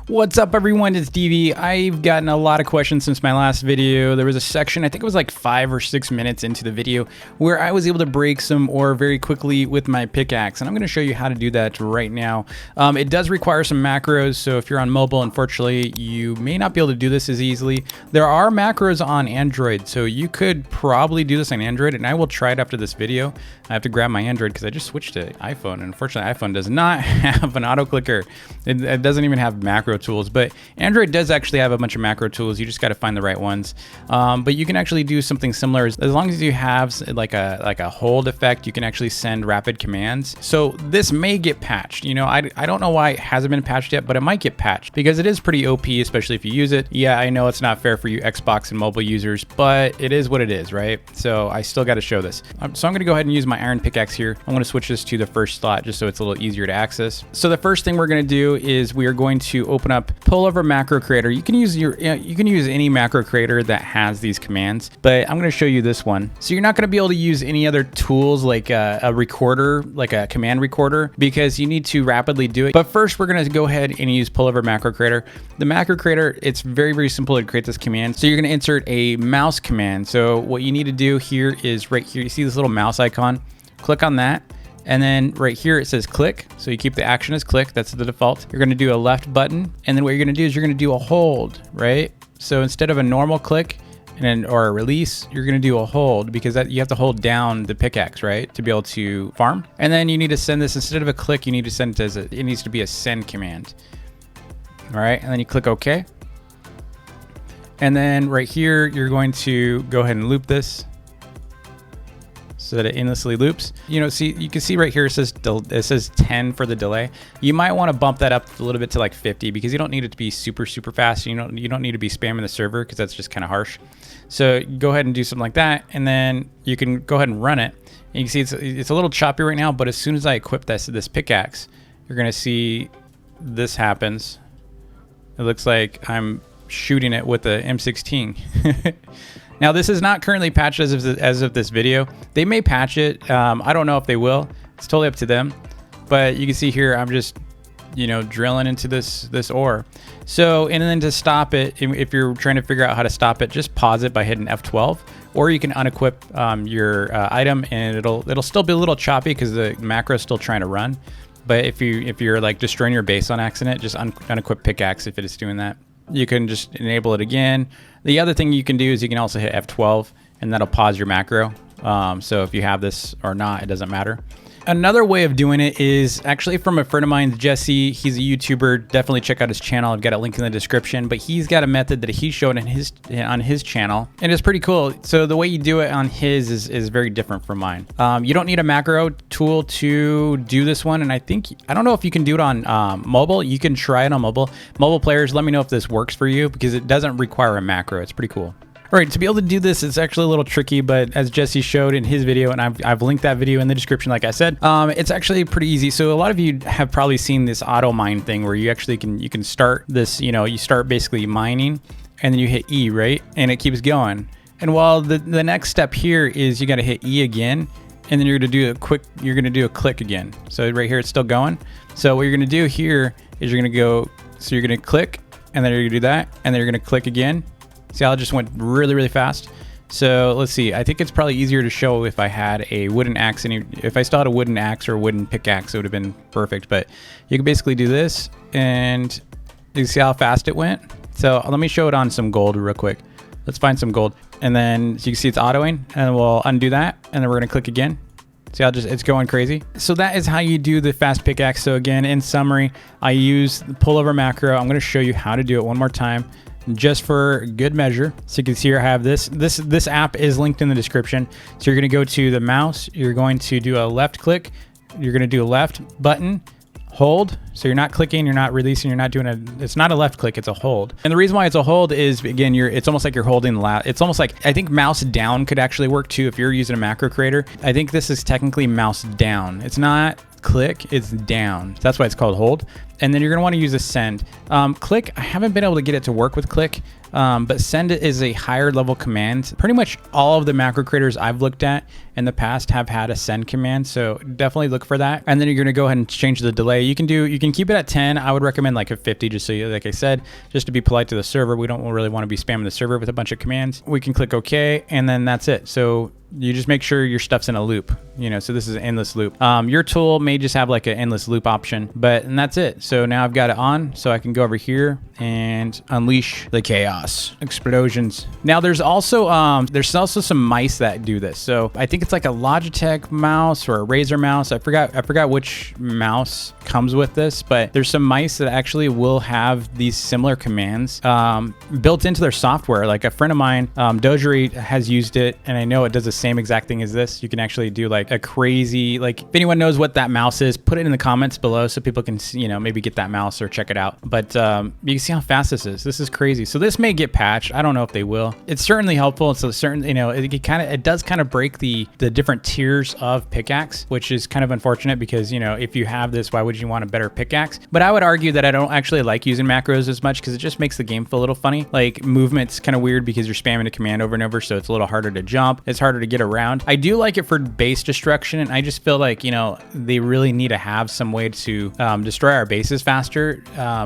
What's up everyone, it's DV. I've gotten a lot of questions since my last video. There was a section, I think it was like 5 or 6 minutes into the video, where I was able to break some ore very quickly with my pickaxe, and I'm going to show you how to do that right now. It does require some macros, so if you're on mobile, unfortunately, you may not be able to do this as easily. There are macros on Android, so you could probably do this on Android, and I will try it after this video. I have to grab my Android because I just switched to iPhone, and unfortunately, iPhone does not have an auto clicker. It doesn't even have macro tools, but Android does actually have a bunch of macro tools. You just got to find the right ones. But you can actually do something similar as long as you have like a hold effect. You can actually send rapid commands. So this may get patched. You know, I don't know why it hasn't been patched yet, but it might get patched because it is pretty OP, especially if you use it. Yeah, I know it's not fair for you Xbox and mobile users, but it is what it is, right? So I still got to show this. So I'm going to go ahead and use my iron pickaxe here. I'm going to switch this to the first slot just so it's a little easier to access. So the first thing we're going to do is we are going to open up pullover macro creator. You can use any macro creator that has these commands, but I'm going to show you this one. So you're not going to be able to use any other tools like a recorder, like a command recorder, because you need to rapidly do it. But first, we're going to go ahead and use pullover macro creator. The macro creator, it's very, very simple to create this command. So you're going to insert a mouse command. So what you need to do here is right here, you see this little mouse icon, click on that. And then right here, it says click. So you keep the action as click. That's the default. You're going to do a left button. And then what you're going to do is you're going to do a hold, right? So instead of a normal click or a release, you're going to do a hold because you have to hold down the pickaxe, right? To be able to farm. And then you need to send this instead of a click, you need to send it as it needs to be a send command. All right. And then you click OK. And then right here, you're going to go ahead and loop this so that it endlessly loops. You know, see, you can see right here it says 10 for the delay. You might want to bump that up a little bit to like 50 because you don't need it to be super fast. You don't need to be spamming the server because that's just kind of harsh. So go ahead and do something like that, and then you can go ahead and run it. And you can see it's a little choppy right now, but as soon as I equip this pickaxe, you're gonna see this happens. It looks like I'm shooting it with the M16. Now, this is not currently patched as of this video. They may patch it. I don't know if they will. It's totally up to them. But you can see here, I'm just, drilling into this ore. So, and then to stop it, if you're trying to figure out how to stop it, just pause it by hitting F12, or you can unequip your item, and it'll still be a little choppy because the macro is still trying to run. But if you're like destroying your base on accident, just unequip pickaxe if it is doing that. You can just enable it again. The other thing you can do is you can also hit F12 and that'll pause your macro. So if you have this or not, it doesn't matter. Another way of doing it is actually from a friend of mine, Jesse. He's a YouTuber. Definitely check out his channel. I've got a link in the description, but he's got a method that he showed on his channel, and it's pretty cool. So the way you do it on his is very different from mine. You don't need a macro tool to do this one, and I don't know if you can do it on mobile. You can try it on mobile. Mobile players, let me know if this works for you because it doesn't require a macro. It's pretty cool. All right, to be able to do this, it's actually a little tricky, but as Jesse showed in his video, and I've linked that video in the description, like I said, it's actually pretty easy. So a lot of you have probably seen this auto mine thing where you actually can start this, you start basically mining and then you hit E, right? And it keeps going. And while the next step here is you got to hit E again, and then you're going to do a click again. So right here, it's still going. So what you're going to do here is you're going to click, and then you're going to do that, and then you're going to click again. See how it just went really fast? So let's see. I think it's probably easier to show if I had a wooden axe. If I still had a wooden axe or a wooden pickaxe, it would have been perfect. But you can basically do this, and you can see how fast it went. So let me show it on some gold real quick. Let's find some gold. And then so you can see it's autoing, and we'll undo that, and then we're gonna click again. See how it's going crazy? So that is how you do the fast pickaxe. So again, in summary, I use the pullover macro. I'm gonna show you how to do it one more time, just for good measure. So you can see here I have this app is linked in the description. So you're going to go to the mouse, you're going to do a left click, you're going to do a left button, hold. So you're not clicking, you're not releasing, you're not doing it's not a left click, it's a hold. And the reason why it's a hold is, again, it's almost like you're holding it's almost like, I think mouse down could actually work too if you're using a macro creator. I think this is technically mouse down. It's not click, it's down. That's why it's called hold. And then you're going to want to use a send. Click, I haven't been able to get it to work with click, but send is a higher level command. Pretty much all of the macro creators I've looked at in the past have had a send command, so definitely look for that. And then you're going to go ahead and change the delay. You can can keep it at 10. I would recommend like a 50, just so you, like I said, just to be polite to the server. We don't really want to be spamming the server with a bunch of commands. We can click OK, and then that's it. So you just make sure your stuff's in a loop, you know, so this is an endless loop. Your tool may just have like an endless loop option, and that's it. So now I've got it on, so I can go over here and unleash the chaos explosions. Now there's also some mice that do this. So I think it's like a Logitech mouse or a Razer mouse. I forgot which mouse comes with this, but there's some mice that actually will have these similar commands built into their software. Like a friend of mine, Dogery, has used it, and I know it does the same exact thing as this. You can actually do like a crazy, like if anyone knows what that mouse is, put it in the comments below so people can, you know, maybe get that mouse or check it out. But you can see how fast this is. This is crazy. So this may get patched. I don't know if they will. It's certainly helpful. It's a certain, you know, it does kind of break the different tiers of pickaxe, which is kind of unfortunate because, you know, if you have this, why would you want a better pickaxe? But I would argue that I don't actually like using macros as much because it just makes the game feel a little funny. Like movement's kind of weird because you're spamming a command over and over, so it's a little harder to jump. It's harder to get around. I do like it for base destruction, and I just feel like, you know, they really need to have some way to destroy our bases faster,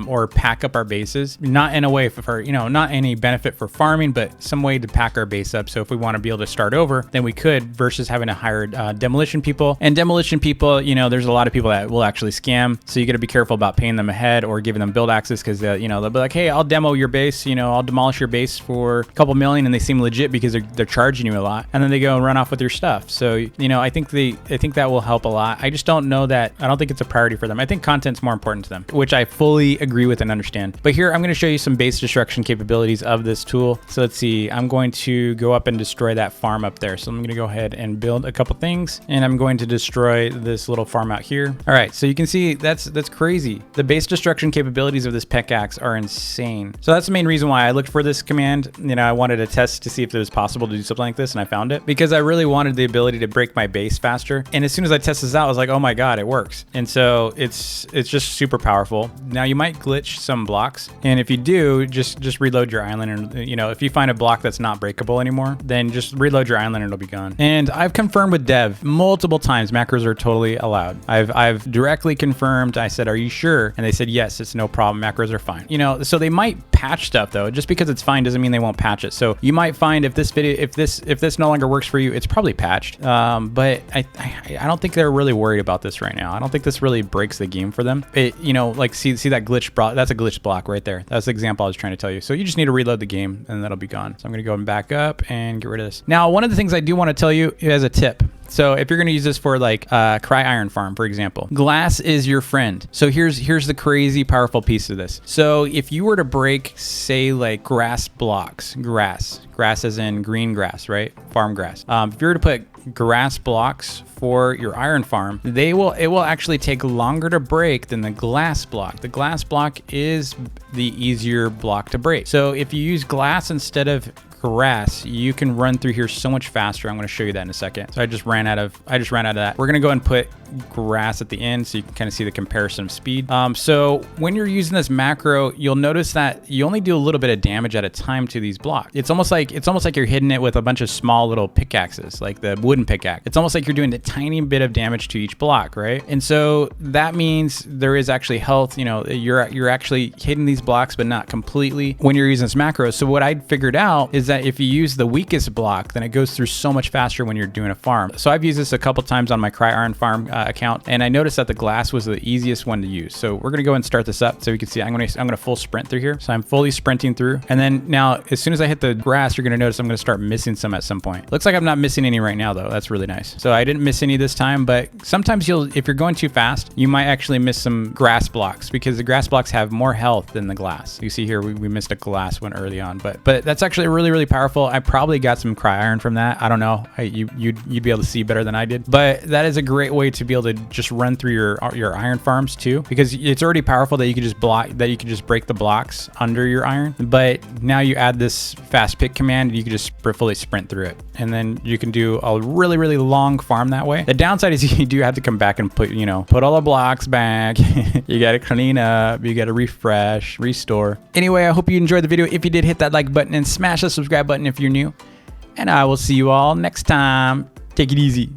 or pack up our bases. Not in a way for, you know, not any benefit for farming, but some way to pack our base up. So if we want to be able to start over, then we could, versus having to hire demolition people. And demolition people, you know, there's a lot of people that will actually scam. So you got to be careful about paying them ahead or giving them build access, because you know, they'll be like, hey, I'll demo your base, you know, I'll demolish your base for a couple million, and they seem legit because they're charging you a lot, and then they go and run off with your stuff. So, you know, I think that will help a lot. I just don't know that, I don't think it's a priority for them. I think content's more important to them, which I fully agree with and understand. But here I'm going to show you some base destruction capabilities of this tool. So let's see, I'm going to go up and destroy that farm up there. So I'm going to go ahead and build a couple things, and I'm going to destroy this little farm out here. All right, so you can see that's crazy. The base destruction capabilities of this pickaxe are insane. So that's the main reason why I looked for this command. You know, I wanted to test to see if it was possible to do something like this, and I found it because I really wanted the ability to break my base faster. And as soon as I tested this out, I was like, oh my God, it works. And so it's just super powerful. Now you might glitch some blocks, and if you do, just reload your island, and you know, if you find a block that's not breakable anymore, then just reload your island and it'll be gone. And I've confirmed with dev multiple times macros are totally allowed. I've directly confirmed. I said, are you sure? And they said, yes, it's no problem, macros are fine. You know, so they might patch stuff though. Just because it's fine doesn't mean they won't patch it. So you might find if this no longer works for you, it's probably patched. But I don't think they're really worried about this right now. I don't think this really breaks the game for them. It, you know, like see that glitch block, that's a glitch block right there. That's the example I was trying to tell you. So you just need to reload the game and that'll be gone. So I'm gonna go and back up and get rid of this. Now, one of the things I do want to tell you as a tip. So if you're going to use this for like cry iron farm, for example, glass is your friend. So here's the crazy powerful piece of this. So if you were to break, say, like grass blocks, grass as in green grass, right? Farm grass. If you were to put grass blocks for your iron farm, it will actually take longer to break than the glass block. The glass block is the easier block to break. So if you use glass instead of grass, you can run through here so much faster. I'm going to show you that in a second. So I just ran out of that. We're going to go and put grass at the end so you can kind of see the comparison of speed. So when you're using this macro, you'll notice that you only do a little bit of damage at a time to these blocks. It's almost like you're hitting it with a bunch of small little pickaxes, like the wooden pickaxe. It's almost like you're doing a tiny bit of damage to each block, right? And so that means there is actually health. You know, you're actually hitting these blocks, but not completely when you're using this macro. So what I figured out is that if you use the weakest block, then it goes through so much faster when you're doing a farm. So I've used this a couple times on my cry iron farm account, and I noticed that the glass was the easiest one to use. So we're gonna go and start this up so we can see. I'm gonna full sprint through here. So I'm fully sprinting through, and then now as soon as I hit the grass, you're gonna notice I'm gonna start missing some at some point. Looks like I'm not missing any right now though. That's really nice. So I didn't miss any this time, but sometimes if you're going too fast, you might actually miss some grass blocks because the grass blocks have more health than the glass. You see here we missed a glass one early on, but that's actually really powerful. I probably got some cry iron from that. I don't know. You'd be able to see better than I did, but that is a great way to be able to just run through your iron farms too, because it's already powerful that you can just break the blocks under your iron. But now you add this fast pick command, and you can just fully sprint through it, and then you can do a really long farm that way. The downside is you do have to come back and put all the blocks back. You got to clean up. You got to refresh, restore. Anyway, I hope you enjoyed the video. If you did, hit that like button and smash the subscribe button if you're new. And I will see you all next time. Take it easy.